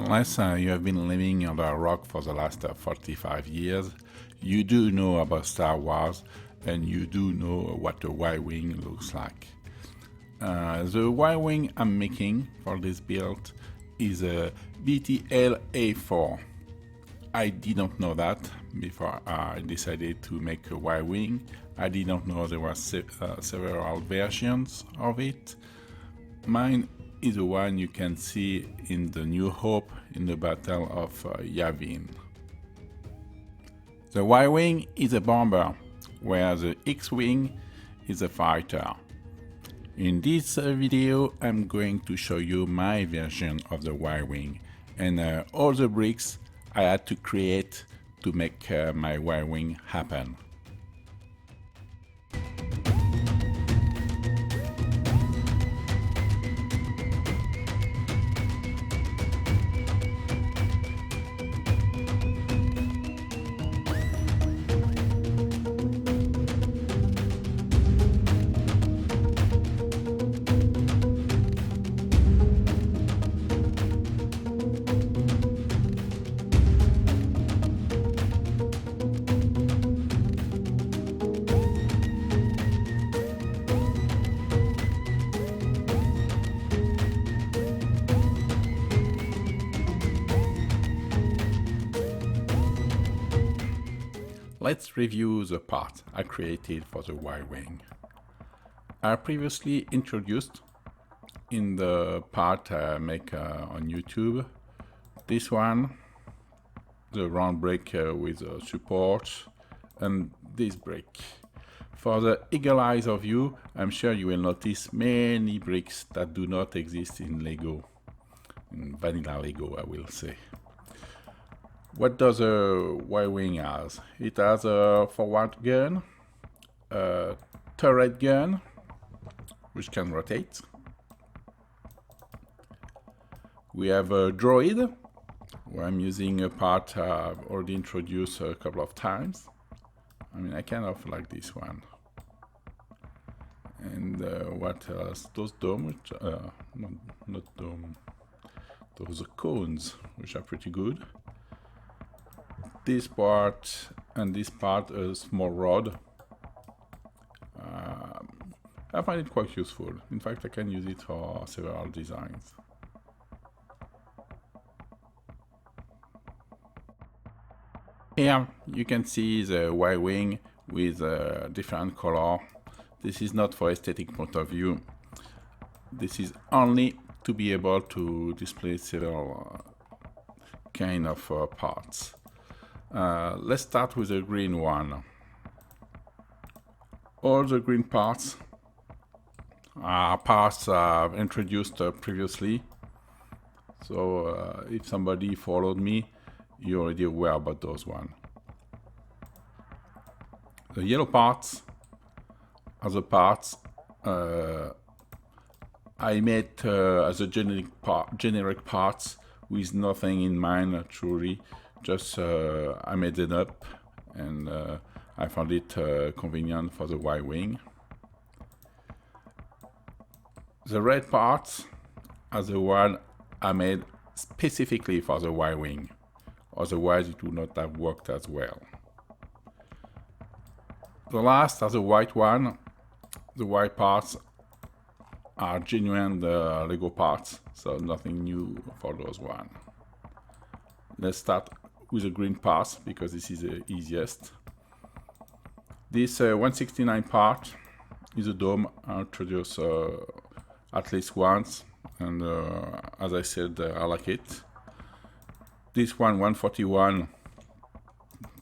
Unless you have been living under a rock for the last 45 years, you do know about Star Wars and you do know what a Y-Wing looks like. The Y-Wing I'm making for this build is a BTL-A4. I didn't know that before I decided to make a Y-Wing. I didn't know there were several versions of it. Mine is the one you can see in the New Hope in the Battle of Yavin. The Y-Wing is a bomber, where the X-Wing is a fighter. In this video, I'm going to show you my version of the Y-Wing and all the bricks I had to create to make my Y-Wing happen. Let's review the part I created for the Y-Wing. I previously introduced in the part I make on YouTube this one, the round brick with support, and this brick. For the eagle eyes of you, I'm sure you will notice many bricks that do not exist in Lego, in vanilla Lego I will say. What does a Y-Wing has? It has a forward gun, a turret gun, which can rotate. We have a droid, where I'm using a part I've already introduced a couple of times. I mean, I kind of like this one. And what else? Those dome, which, not dome, those cones, which are pretty good. This part and this part a small rod. I find it quite useful. In fact, I can use it for several designs. Here you can see the Y-Wing with a different color. This is not for aesthetic point of view. This is only to be able to display several kind of parts. Let's start with the green one. All the green parts are parts I've introduced previously. So if somebody followed me, you're already aware about those ones. The yellow parts are the parts I made as a generic parts with nothing in mind truly. Just I made it up and I found it convenient for the Y-Wing. The red parts are the one I made specifically for the Y-Wing, otherwise it would not have worked as well. The last are the white one. The white parts are genuine Lego parts, so nothing new for those one. Let's start with the green parts because this is the easiest. This 169 part is a dome I introduced at least once, and as I said, I like it. This one 141,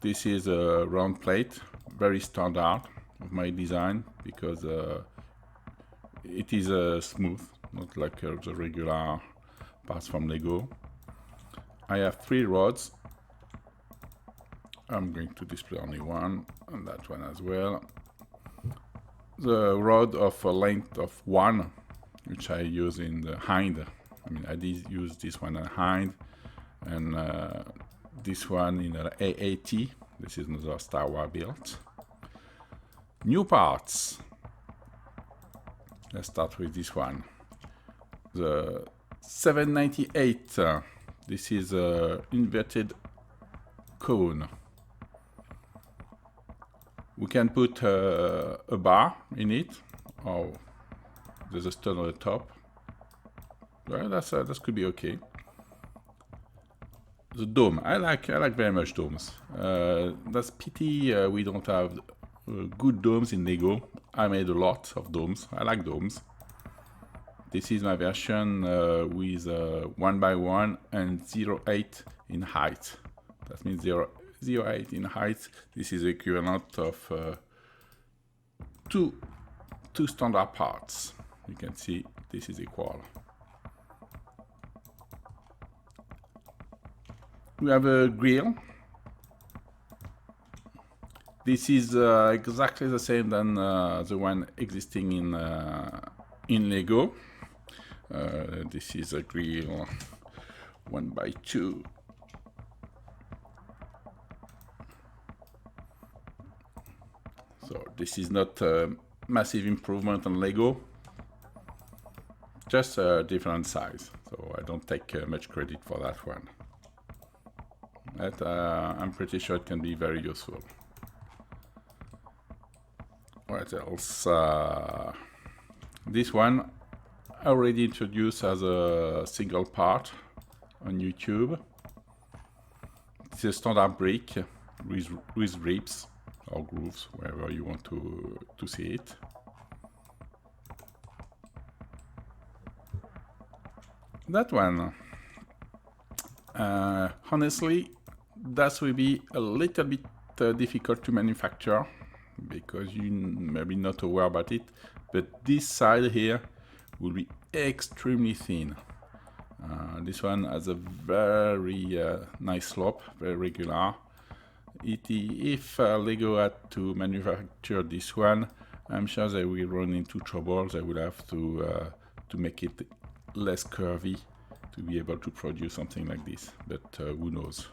this is a round plate, very standard of my design because it is smooth, not like the regular parts from Lego. I have 3 rods. I'm going to display only one, and that one as well. The rod of a length of 1, which I use in the hind. I mean, I did use this one in hind, and this one in an AAT. This is another Star Wars build. New parts. Let's start with this one. The 798 This is an inverted cone. We can put a bar in it. Oh, there's a stud on the top. Well, that could be okay. The dome, I like very much domes. That's pity we don't have good domes in Lego. I made a lot of domes. I like domes. This is my version with 1x1 and 0.8 in height. That means 0.8 in height. This is the equivalent of two standard parts. You can see this is equal. We have a grill. This is exactly the same than the one existing in Lego. This is a grill 1x2. So this is not a massive improvement on Lego, just a different size. So I don't take much credit for that one. But I'm pretty sure it can be very useful. What else? This one I already introduced as a single part on YouTube. It's a standard brick with ribs or grooves, wherever you want to see it. That one, honestly, that will be a little bit difficult to manufacture because you maybe not aware about it, but this side here will be extremely thin. This one has a very nice slope, very regular. If Lego had to manufacture this one, I'm sure they will run into trouble. They will have to make it less curvy to be able to produce something like this, but who knows.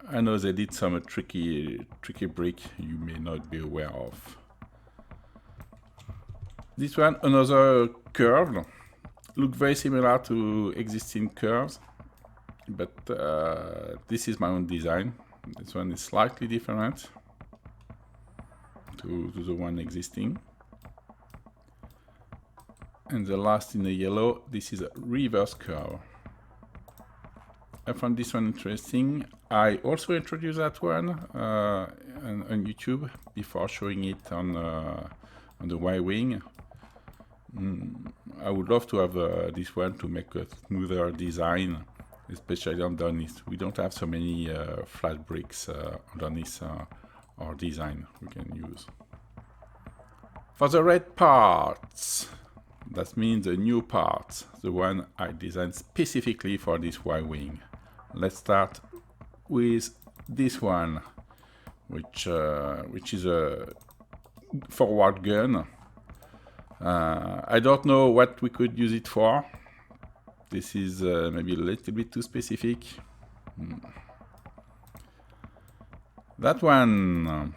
I know they did some tricky brick you may not be aware of. This one, another curve, look very similar to existing curves, but this is my own design. This one is slightly different to the one existing. And the last in the yellow, this is a reverse curve. I found this one interesting. I also introduced that one on YouTube before showing it on the Y-wing. I would love to have this one to make a smoother design, especially underneath. We don't have so many flat bricks underneath our design we can use. For the red parts, that means the new parts, the one I designed specifically for this Y-wing. Let's start with this one, which is a forward gun. I don't know what we could use it for. This is maybe a little bit too specific. That one,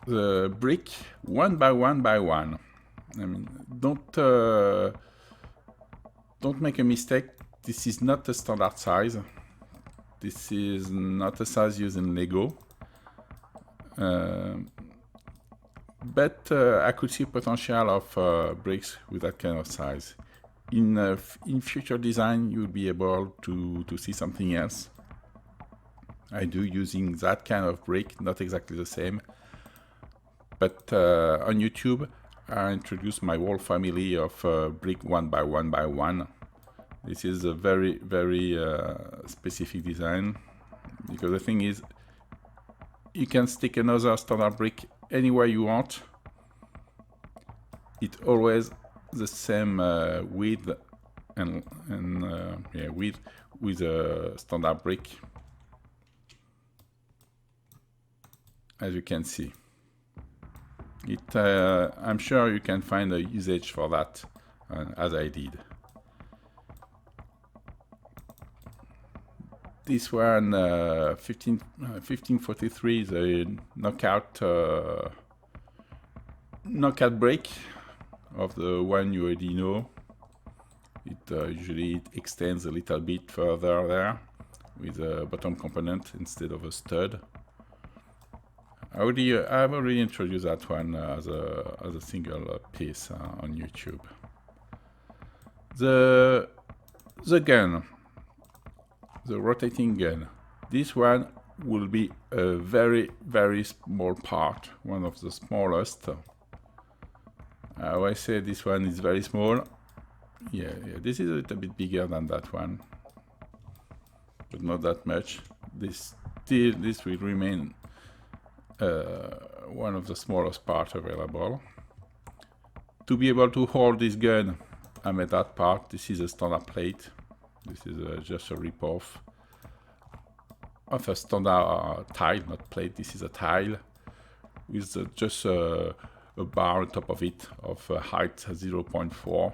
the brick 1x1x1. I mean, don't make a mistake. This is not a standard size. This is not a size used in Lego. But I could see potential of bricks with that kind of size. In future design, you'll be able to see something else. I do using that kind of brick, not exactly the same. But on YouTube, I introduced my whole family of brick 1x1x1. This is a very, very specific design, because the thing is, you can stick another standard brick anywhere you want. It's always the same width and width with a standard brick, as you can see. I'm sure you can find a usage for that, as I did. This one, 1543, is a knockout break of the one you already know. Usually it extends a little bit further there with a bottom component instead of a stud. I've already introduced that one as a single piece on YouTube. The gun, the rotating gun. This one will be a very, very small part, one of the smallest. I say this one is very small. Yeah, this is a little bit bigger than that one, but not that much. This will remain one of the smallest parts available. To be able to hold this gun, I made that part. This is a standard plate. This is just a rip-off of a standard tile, not plate. This is a tile with just a bar on top of it of height 0.4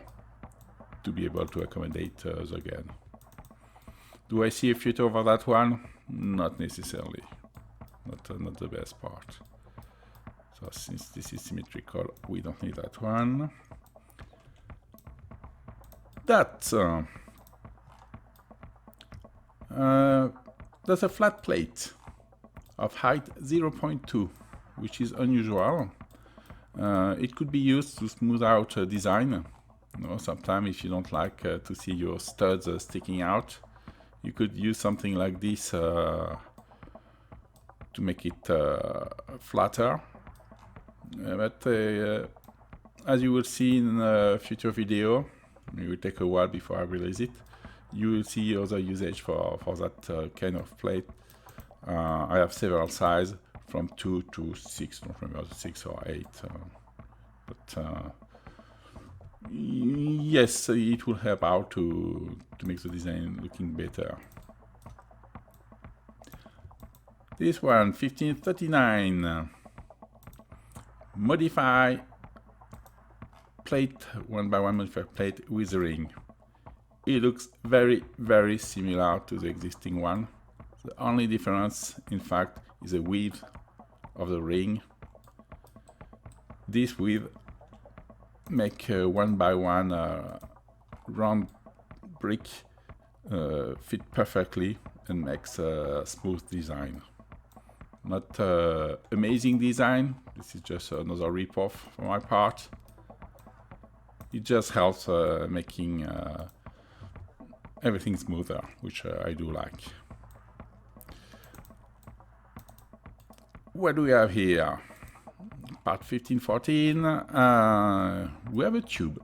to be able to accommodate the gun. Do I see a future for that one? Not necessarily. Not the best part. So since this is symmetrical, we don't need that one. That's a flat plate of height 0.2, which is unusual. It could be used to smooth out a design. Sometimes if you don't like to see your studs sticking out, you could use something like this to make it flatter. But as you will see in a future video, it will take a while before I release it, you will see other usage for that kind of plate. I have several sizes from 2 to 6, don't remember, 6 or 8. But yes, it will help out to make the design looking better. This one, 1539. Modify plate, 1x1 modified plate with a ring. It looks very, very similar to the existing one. The only difference, in fact, is the width of the ring. This width make a 1x1 round brick fit perfectly and makes a smooth design. Not amazing design. This is just another rip-off for my part. It just helps making everything smoother, which I do like. What do we have here? Part 1514. We have a tube.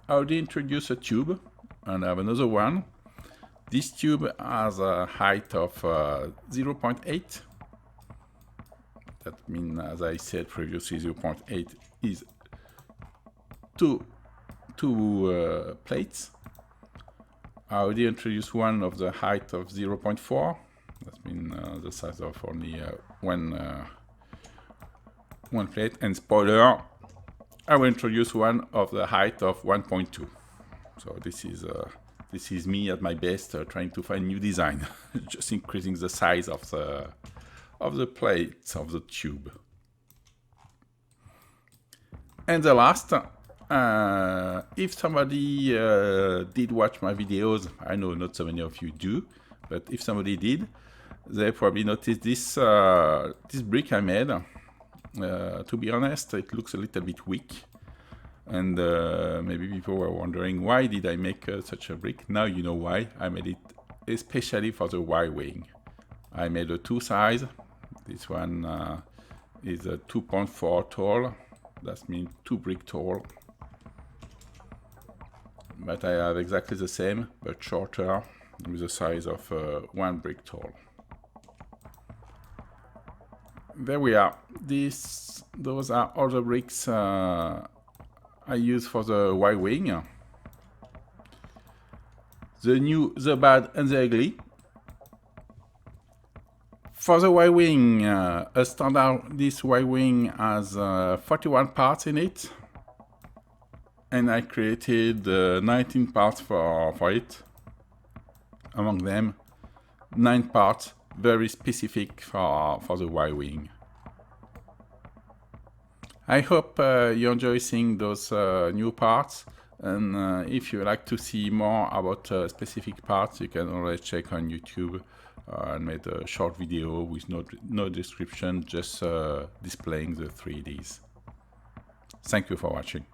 I already introduced a tube, and I have another one. This tube has a height of 0.8. That means, as I said previously, 0.8 is two plates. I already introduced one of the height of 0.4. That means the size of only one plate. And spoiler, I will introduce one of the height of 1.2. So this is me at my best trying to find new design, just increasing the size of the plates of the tube. And the last, if somebody did watch my videos, I know not so many of you do, but if somebody did, they probably noticed this brick I made. To be honest, it looks a little bit weak, and maybe people were wondering why did I make such a brick. Now you know why. I made it especially for the Y-wing. I made a 2 size. This one is a 2.4 tall. That means 2 brick tall. But I have exactly the same, but shorter, with a size of 1 brick tall. There we are. Those are all the bricks I use for the Y-wing. The new, the bad, and the ugly. For the Y-wing, this Y-wing has 41 parts in it, and I created 19 parts for it. Among them, 9 parts very specific for the Y-wing. I hope you enjoy seeing those new parts. And if you like to see more about specific parts, you can always check on YouTube. I made a short video with no description, just displaying the 3Ds. Thank you for watching.